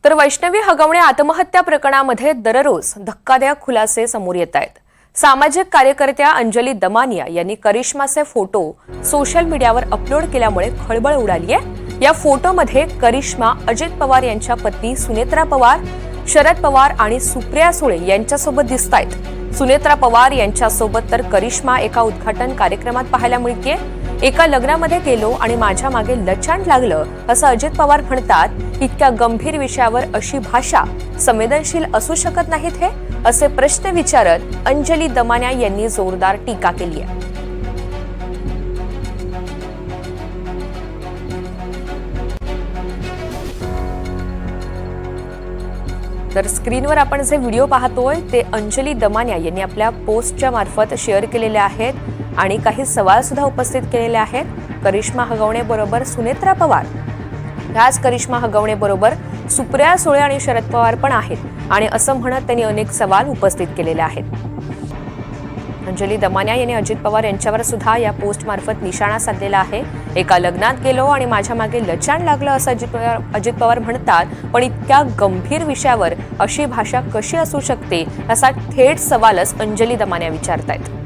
तर वैष्णवी हगवणे आत्महत्या प्रकरणामध्ये दररोज धक्कादायक खुलासे समोर येत आहेत। सामाजिक कार्यकर्त्या अंजली दमानिया यांनी करिश्माचे फोटो सोशल मीडियावर अपलोड केल्यामुळे खळबळ उडाली आहे। या फोटोमध्ये करिश्मा अजित पवार यांच्या पत्नी सुनेत्रा पवार, शरद पवार आणि सुप्रिया सुळे यांच्यासोबत दिसतायत। सुनेत्रा पवार यांच्यासोबत तर करिश्मा एका उद्घाटन कार्यक्रमात पाहायला मिळते। एका लग्नामध्ये गेलो आणि माझ्या मागे लचांड लागलं असं अजित पवार म्हणतात। इतक्या गंभीर विषयावर अशी भाषा संवेदनशील असू शकत नाहीत हे असे प्रश्न विचारत अंजली दमानिया यांनी जोरदार टीका केली आहे। तर स्क्रीनवर आपण जे व्हिडिओ पाहतोय ते अंजली दमानिया यांनी आपल्या पोस्टच्या मार्फत शेअर केलेले आहेत आणि काही सवाल सुद्धा उपस्थित केलेले आहेत। करिश्मा हगवणे बरोबर सुनेत्रा पवार, ह्याच करिश्मा हगवणे बरोबर सुप्रिया सुळे आणि शरद पवार पण आहेत आणि असं म्हणत त्यांनी अनेक सवाल उपस्थित केलेले आहेत। अंजली दमानिया यांनी अजित पवार यांच्यावर सुद्धा या पोस्ट मार्फत निशाणा साधलेला आहे। एका लग्नात गेलो आणि माझ्या मागे लचांड लागलं असं अजित पवार म्हणतात, पण इतक्या गंभीर विषयावर अशी भाषा कशी असू शकते असा थेट सवालच अंजली दमानिया विचारतायत।